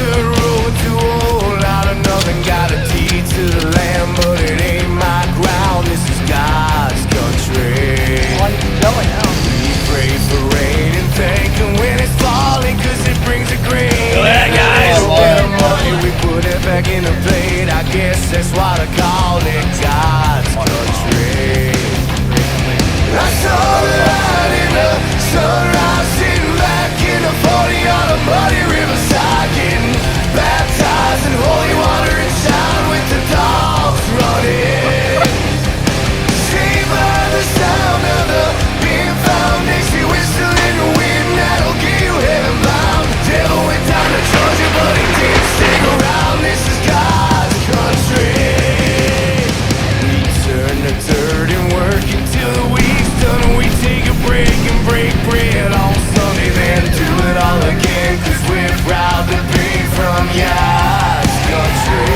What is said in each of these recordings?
dirt road too old. Out of nothing, got a deed to the land, but it ain't my ground. This is God's country. We pray for rain and thank Him when it's falling, 'cause it brings a grain. Yeah, guys. A bit of money, we put it back in the plate. I guess that's why they call it God's country. I saw the light in the sunrise, sitting back in the 40 on a muddy riverside, getting baptized in holy water and shine with the dogs running. Saved by the sound of the being found, Dixie whistle in the wind that'll get you heaven bound. The devil went down to Georgia, but he didn't stick around. This is God's country. We turn to dirt and work until the week's done. We take a break and break bread on Sunday, then do it all again, 'cause we're proud to be from God's country.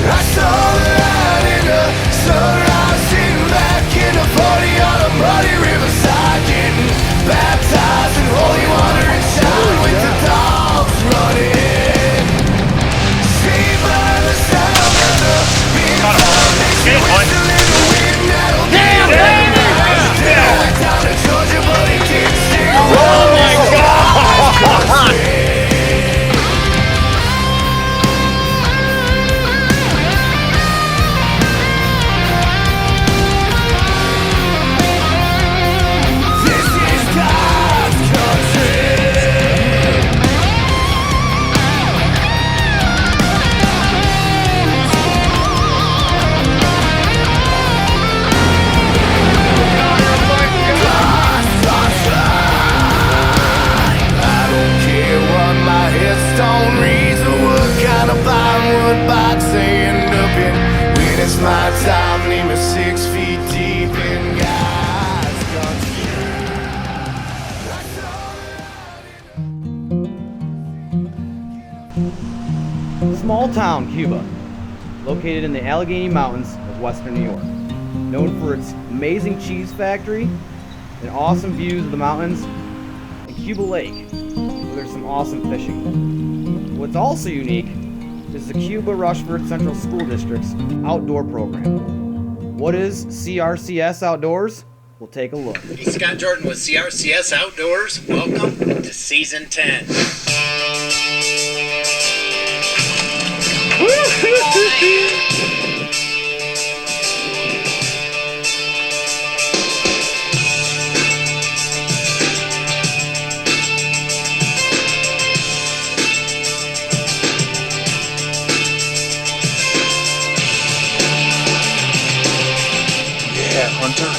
I saw the light in the sunrise, sitting back in the 40 on a muddy riverside, getting baptized in holy water and shine with the dogs running. Saved by the sound of the being found, Dixie whistle in the wind that'll get you heaven bound. The devil went down to Georgia, but he didn't stick around. Oh my God! This is God's country. I don't care what my headstone reads or what kind of fine wood box they end up in. When it's my time, leave me 6 feet deep in God's country. Small town Cuba, located in the Allegheny Mountains of western New York. Known for its amazing cheese factory and awesome views of the mountains, and Cuba Lake, where there's some awesome fishing. What's also unique is the Cuba-Rushford Central School District's outdoor program. What is CRCS Outdoors? We'll take a look. Hey, Scott Jordan with CRCS Outdoors. Welcome to Season 10. Yeah, Hunter.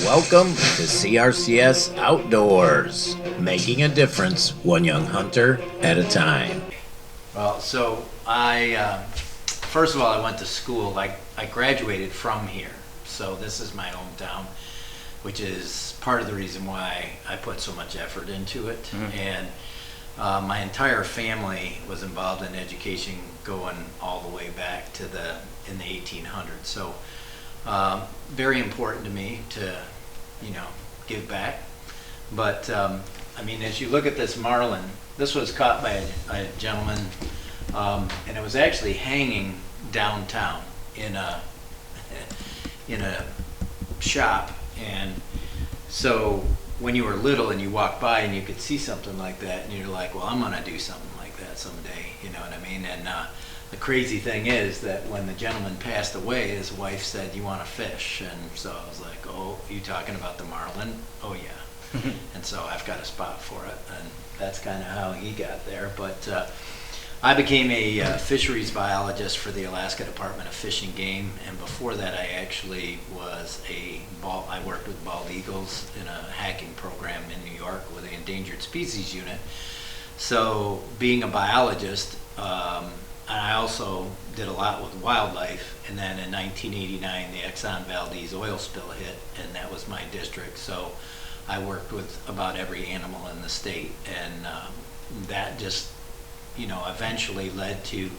Welcome to CRCS Outdoors, making a difference one young hunter at a time. Well, so first of all, I went to school. I graduated from here, so this is my hometown, which is part of the reason why I put so much effort into it. And my entire family was involved in education going all the way back to in the 1800s. So very important to me to, give back. But I mean, as you look at this marlin, this was caught by a gentleman, and it was actually hanging downtown in a shop. And so when you were little and you walked by and you could see something like that, and you're like, well, I'm gonna do something like that someday, you know what I mean? And the crazy thing is that when the gentleman passed away, his wife said, you want to fish? And so I was like, oh, you talking about the marlin? Oh yeah. And so I've got a spot for it, and that's kind of how he got there. But I became a fisheries biologist for the Alaska Department of Fish and Game, and before that I actually was I worked with bald eagles in a hacking program in New York with the Endangered Species Unit. So being a biologist, and I also did a lot with wildlife, and then in 1989 the Exxon Valdez oil spill hit, and that was my district, so I worked with about every animal in the state, and that just eventually led to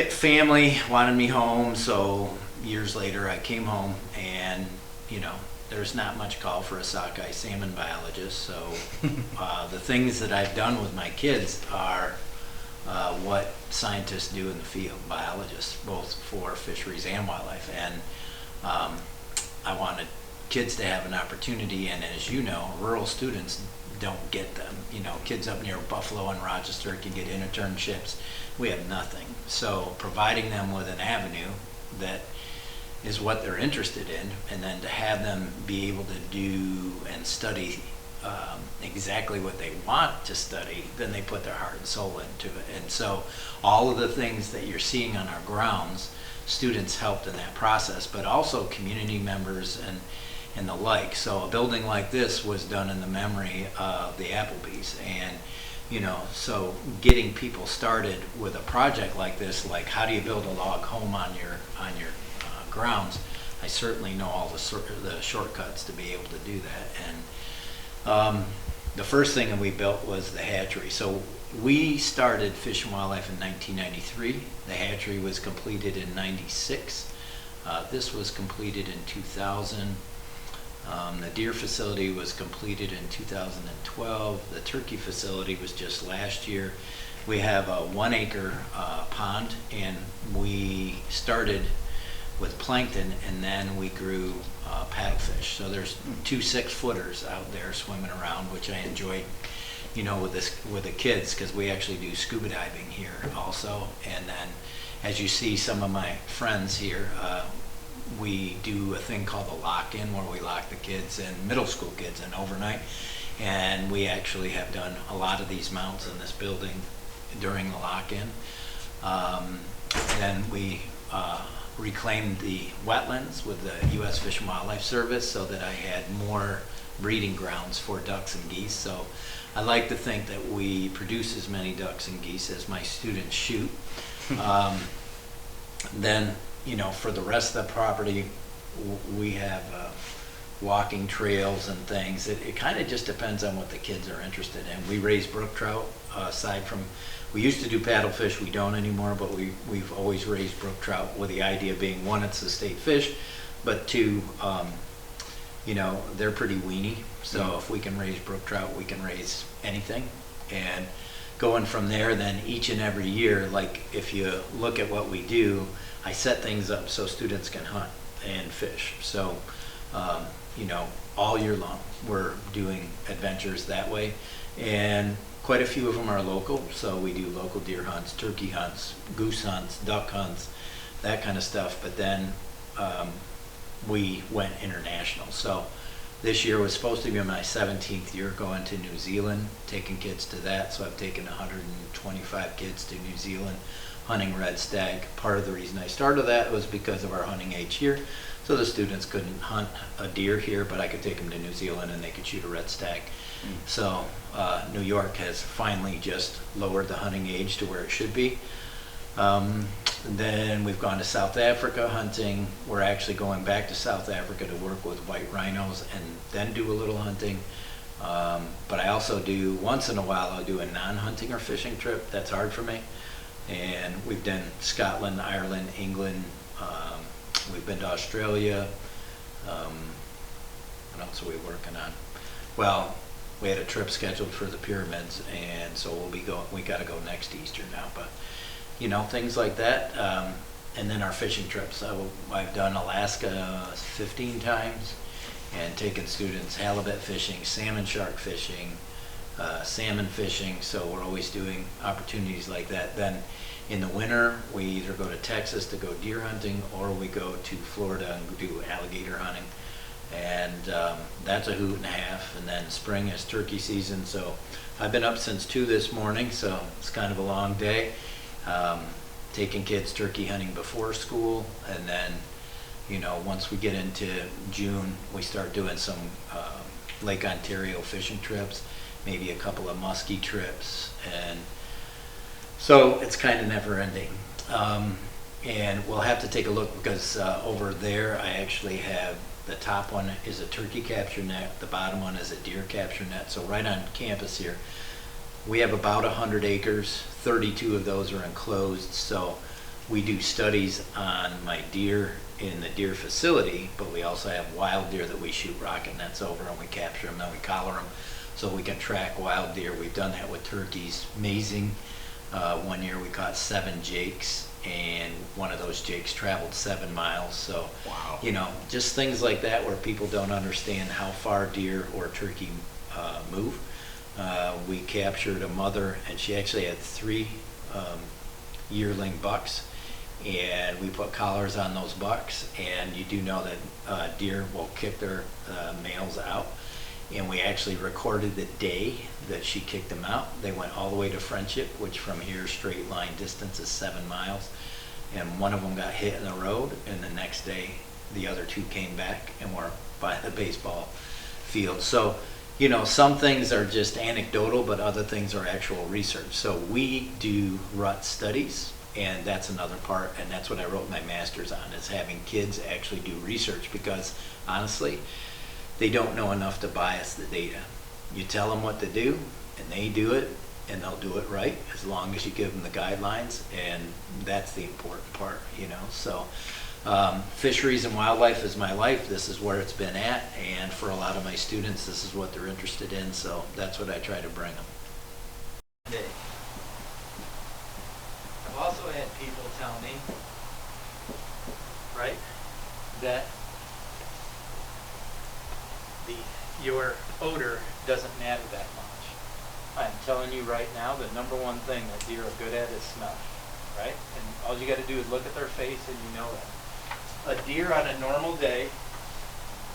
family wanted me home. So years later I came home, and there's not much call for a sockeye salmon biologist. So the things that I've done with my kids are what scientists do in the field, biologists, both for fisheries and wildlife. And I wanted kids to have an opportunity, and as you know, rural students don't get them. Kids up near Buffalo and Rochester can get internships. We have nothing. So providing them with an avenue that is what they're interested in, and then to have them be able to do and study exactly what they want to study, then they put their heart and soul into it. And so all of the things that you're seeing on our grounds, students helped in that process, but also community members and the like. So a building like this was done in the memory of the Applebee's, and so getting people started with a project like this, like how do you build a log home on your grounds, I certainly know all the shortcuts to be able to do that. And the first thing that we built was the hatchery. So we started Fish and Wildlife in 1993. The hatchery was completed in 96. This was completed in 2000. The deer facility was completed in 2012. The turkey facility was just last year. We have a 1 acre pond, and we started with plankton, and then we grew paddlefish. So there's 2 6-footers out there swimming around, which I enjoyed, with the kids, because we actually do scuba diving here also. And then, as you see some of my friends here, we do a thing called the lock-in, where we lock the kids in, middle school kids in overnight, and we actually have done a lot of these mounts in this building during the lock-in. Then we reclaimed the wetlands with the U.S. Fish and Wildlife Service so that I had more breeding grounds for ducks and geese. So I like to think that we produce as many ducks and geese as my students shoot. Then for the rest of the property, we have walking trails and things. It kind of just depends on what the kids are interested in. We raise brook trout. Aside from, we used to do paddlefish, we don't anymore, but we've always raised brook trout, with the idea being, one, it's a state fish, but two, they're pretty weeny. So if we can raise brook trout, we can raise anything. And going from there, then each and every year, like if you look at what we do, I set things up so students can hunt and fish. So, all year long, we're doing adventures that way. And quite a few of them are local. So we do local deer hunts, turkey hunts, goose hunts, duck hunts, that kind of stuff. But then we went international. So this year was supposed to be my 17th year going to New Zealand, taking kids to that. So I've taken 125 kids to New Zealand, hunting red stag. Part of the reason I started that was because of our hunting age here. So the students couldn't hunt a deer here, but I could take them to New Zealand and they could shoot a red stag. So New York has finally just lowered the hunting age to where it should be. Then we've gone to South Africa hunting. We're actually going back to South Africa to work with white rhinos and then do a little hunting. But I also do, once in a while, I'll do a non-hunting or fishing trip. That's hard for me. And we've done Scotland, Ireland, England. We've been to Australia. What else are we working on? Well, we had a trip scheduled for the pyramids, and so we'll be going. We got to go next Easter now, but things like that. And then our fishing trips. I've done Alaska 15 times, and taken students halibut fishing, salmon shark fishing, salmon fishing. So we're always doing opportunities like that. Then in the winter, we either go to Texas to go deer hunting, or we go to Florida and do alligator hunting. and that's a hoot and a half. And then spring is turkey season, so I've been up since 2 this morning, so it's kind of a long day. Taking kids turkey hunting before school, and then, you know, once we get into June, we start doing some Lake Ontario fishing trips, maybe a couple of muskie trips, and so it's kind of never ending. And we'll have to take a look, because over there I actually have, the top one is a turkey capture net, the bottom one is a deer capture net. So right on campus here, we have about 100 acres, 32 of those are enclosed. So we do studies on my deer in the deer facility, but we also have wild deer that we shoot rocket nets over, and we capture them, then we collar them so we can track wild deer. We've done that with turkeys. Amazing. One year we caught 7 jakes, and one of those jakes traveled 7 miles. So, Wow. you know, just things like that where people don't understand how far deer or turkey move. We captured a mother, and she actually had 3 yearling bucks, and we put collars on those bucks, and you do know that deer will kick their males out. And we actually recorded the day that she kicked them out. They went all the way to Friendship, which from here straight line distance is 7 miles. And one of them got hit in the road, and the next day the other 2 came back and were by the baseball field. So, you know, some things are just anecdotal, but other things are actual research. So we do rut studies, and that's another part, and that's what I wrote my master's on, is having kids actually do research, because honestly, they don't know enough to bias the data. You tell them what to do, and they do it, and they'll do it right, as long as you give them the guidelines, and that's the important part, you know. So fisheries and wildlife is my life. This is where it's been at, and for a lot of my students, this is what they're interested in, so that's what I try to bring them. I've also had people tell me, right, that your odor doesn't matter that much. I'm telling you right now, the number one thing that deer are good at is smell, right? And all you got to do is look at their face and you know that. A deer on a normal day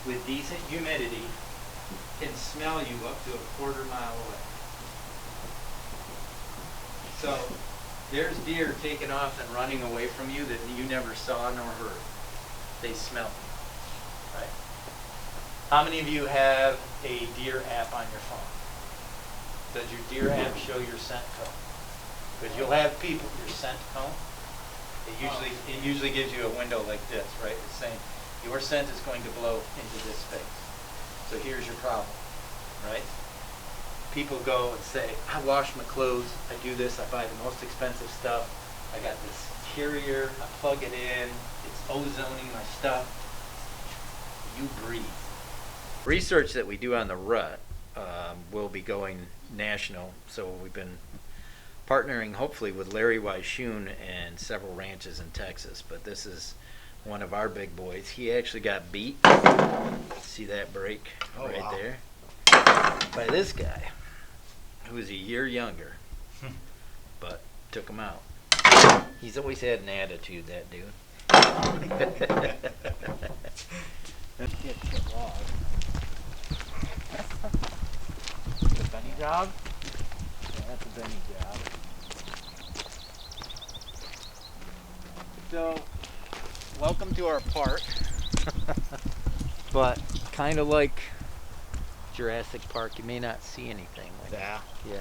with decent humidity can smell you up to a quarter mile away. So there's deer taking off and running away from you that you never saw nor heard. They smell you, right? How many of you have a deer app on your phone? Does your deer app show your scent cone? Because you'll have people, your scent cone, it usually gives you a window like this, right? It's saying your scent is going to blow into this space. So here's your problem, right? People go and say, I wash my clothes, I do this, I buy the most expensive stuff, I got this carrier, I plug it in, it's ozoning my stuff. You breathe. Research that we do on the rut will be going national, so we've been partnering hopefully with Larry Weishuhn and several ranches in Texas, but this is one of our big boys. He actually got beat, see that break right there, by this guy who was a year younger, but took him out. He's always had an attitude, that dude. The Benny job? Yeah, that's a Benny job. So, welcome to our park. But kind of like Jurassic Park, you may not see anything. Yeah. Yeah.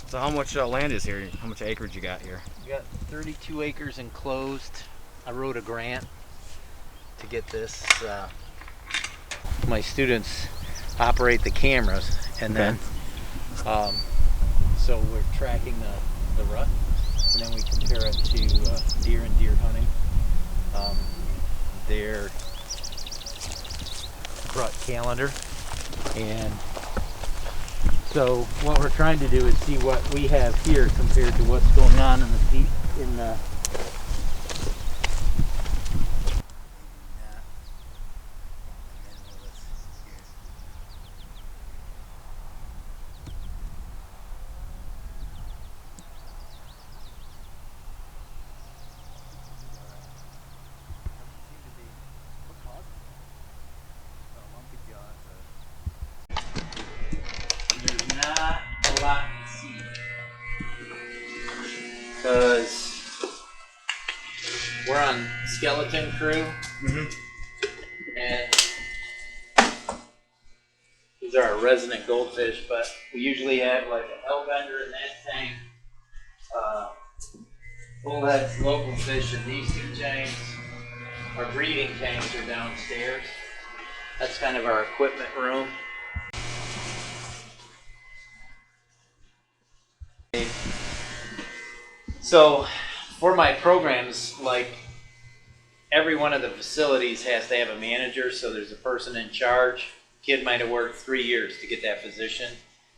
So how much land is here? How much acreage you got here? We got 32 acres enclosed. I wrote a grant to get this. My students operate the cameras, and then so we're tracking the rut, and then we compare it to deer and deer hunting. Their rut calendar, and so what we're trying to do is see what we have here compared to what's going on in the skeleton crew. And these are our resident goldfish, but we usually have like a hellbender in that tank. Bullheads, local fish in these two tanks. Our breeding tanks are downstairs. That's kind of our equipment room. So for my programs, like every one of the facilities has to have a manager, so there's a person in charge. Kid might have worked 3 years to get that position,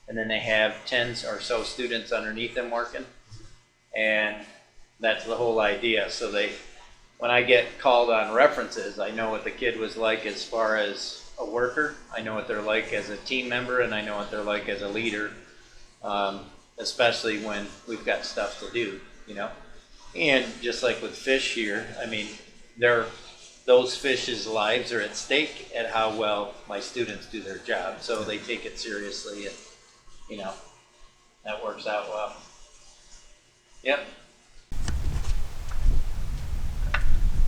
and then they have 10 or so students underneath them working, and that's the whole idea. So when I get called on references, I know what the kid was like as far as a worker, I know what they're like as a team member, and I know what they're like as a leader, especially when we've got stuff to do, you know. And just like with fish here, I mean, those fish's lives are at stake at how well my students do their job, so they take it seriously, and you know, that works out well. Yep.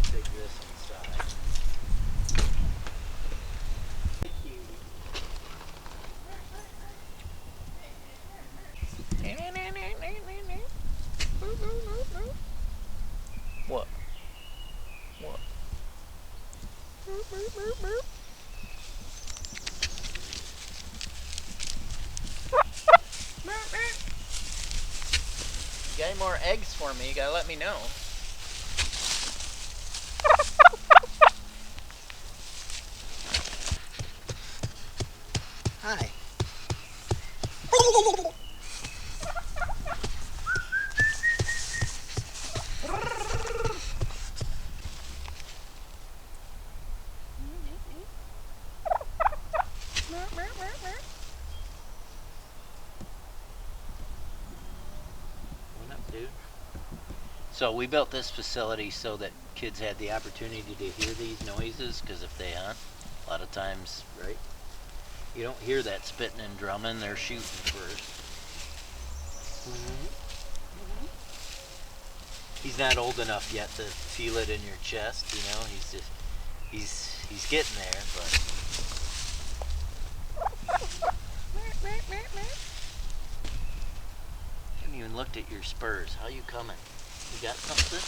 Take this inside. What? What? You got any more eggs for me? You gotta let me know. Hi. So we built this facility so that kids had the opportunity to hear these noises, because if they hunt, a lot of times, right, you don't hear that spitting and drumming, they're shooting first. He's not old enough yet to feel it in your chest, you know, he's getting there, but. Haven't even looked at your spurs. How you coming? You got something?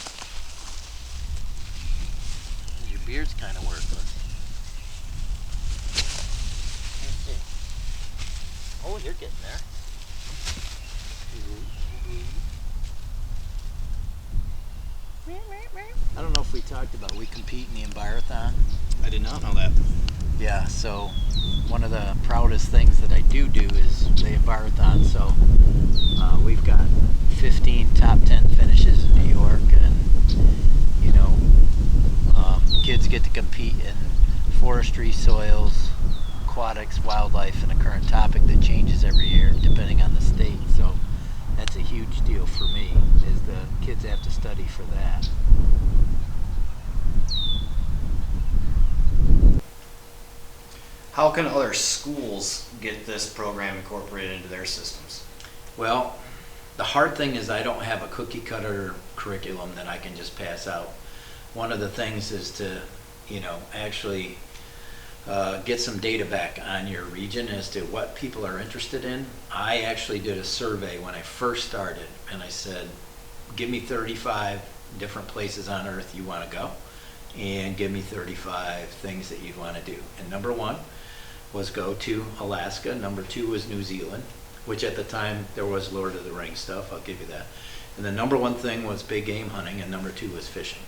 Your beard's kind of worthless. Oh, you're getting there. I don't know if we talked about, we compete in the Envirothon. I did not know that. Yeah, so one of the proudest things that I do is the Envirothon. So we've got 15 top 10 finishes in New York, and you know, kids get to compete in forestry, soils, aquatics, wildlife, and a current topic that changes every year depending on the state. So that's a huge deal for me, is the kids have to study for that. How can other schools get this program incorporated into their systems? Well, the hard thing is I don't have a cookie cutter curriculum that I can just pass out. One of the things is to, you know, actually get some data back on your region as to what people are interested in. I actually did a survey when I first started, and I said, give me 35 different places on earth you want to go, and give me 35 things that you'd want to do. And number one was go to Alaska. Number two was New Zealand, which at the time there was Lord of the Rings stuff, I'll give you that. And the number one thing was big game hunting, and number two was fishing.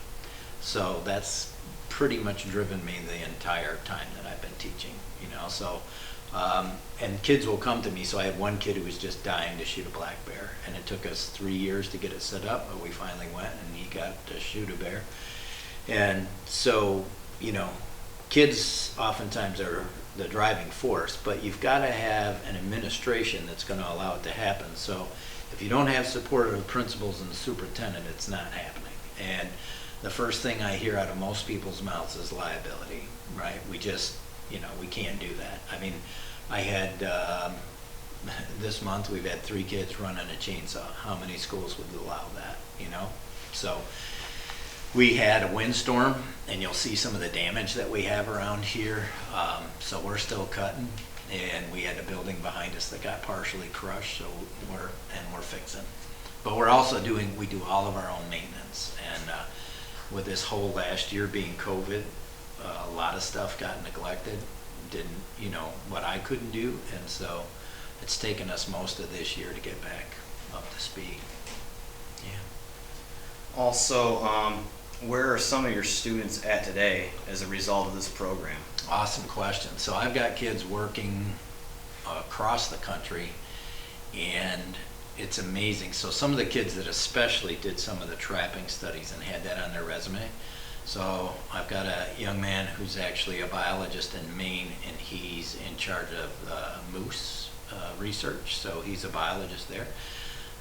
So that's pretty much driven me the entire time that I've been teaching, you know. So and kids will come to me. So I had one kid who was just dying to shoot a black bear, and it took us 3 years to get it set up, but we finally went and he got to shoot a bear. And so, you know, kids oftentimes are the driving force, but you've got to have an administration that's going to allow it to happen. So if you don't have support of the principals and the superintendent, it's not happening. And the first thing I hear out of most people's mouths is liability, right? We just, you know, we can't do that. I mean, I had, this month we've had 3 kids running a chainsaw. How many schools would allow that, you know? So we had a windstorm, and you'll see some of the damage that we have around here. So we're still cutting, and we had a building behind us that got partially crushed, so we're fixing. But we're also we do all of our own maintenance, and with this whole last year being COVID, a lot of stuff got neglected, didn't, what I couldn't do, and so it's taken us most of this year to get back up to speed. Yeah. Also, where are some of your students at today as a result of this program? Awesome question. So I've got kids working across the country, and it's amazing. So some of the kids that especially did some of the trapping studies and had that on their resume. So I've got a young man who's actually a biologist in Maine, and he's in charge of moose research. So he's a biologist there.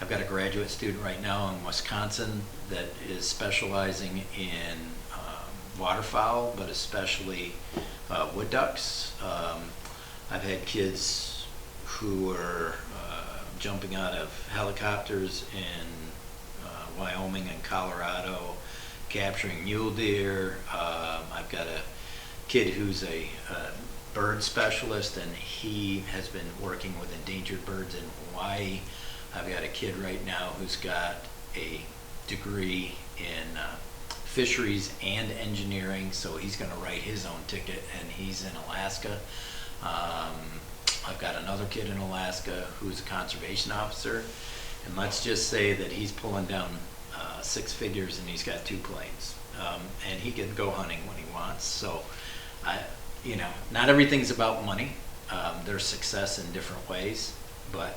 I've got a graduate student right now in Wisconsin that is specializing in waterfowl, but especially wood ducks. I've had kids who are jumping out of helicopters in Wyoming and Colorado, capturing mule deer. I've got a kid who's a bird specialist, and he has been working with endangered birds in Hawaii. I've got a kid right now who's got a degree in fisheries and engineering, so he's going to write his own ticket, and he's in Alaska. I've got another kid in Alaska who's a conservation officer, and let's just say that he's pulling down 6 figures, and he's got 2 planes, and he can go hunting when he wants. So, not everything's about money. There's success in different ways, but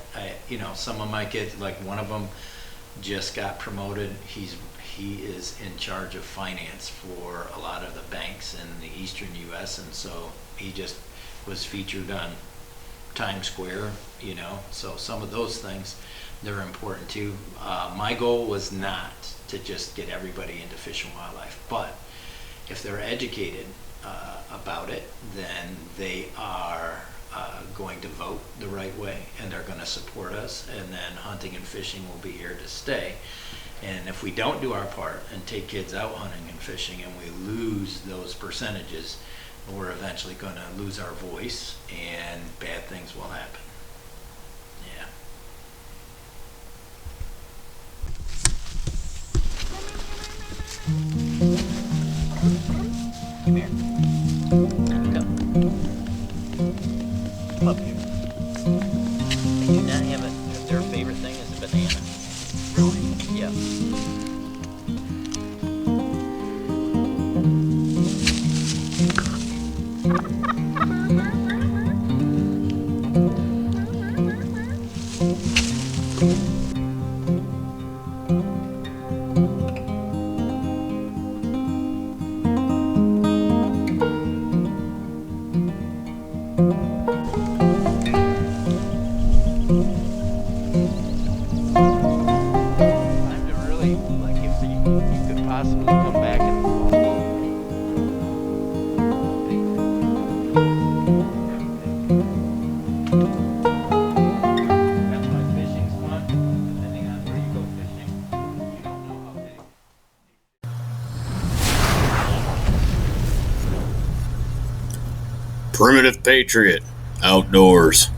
some of my kids, like one of them, just got promoted. He is in charge of finance for a lot of the banks in the eastern U.S., and so he just was featured on Times Square, so some of those things, they're important too. My goal was not to just get everybody into fish and wildlife, but if they're educated about it, then they are going to vote the right way, and they're going to support us, and then hunting and fishing will be here to stay. And if we don't do our part and take kids out hunting and fishing, and we lose those percentages, we're eventually going to lose our voice, and bad things will happen. Yeah. Come here. Come up here. They do not have it. Their favorite thing is a banana. Really? Yeah. Time to really, like, if you could possibly come back in the fall. That's why fishing's fun, depending on where you go fishing. You don't know how big. Primitive Patriot Outdoors.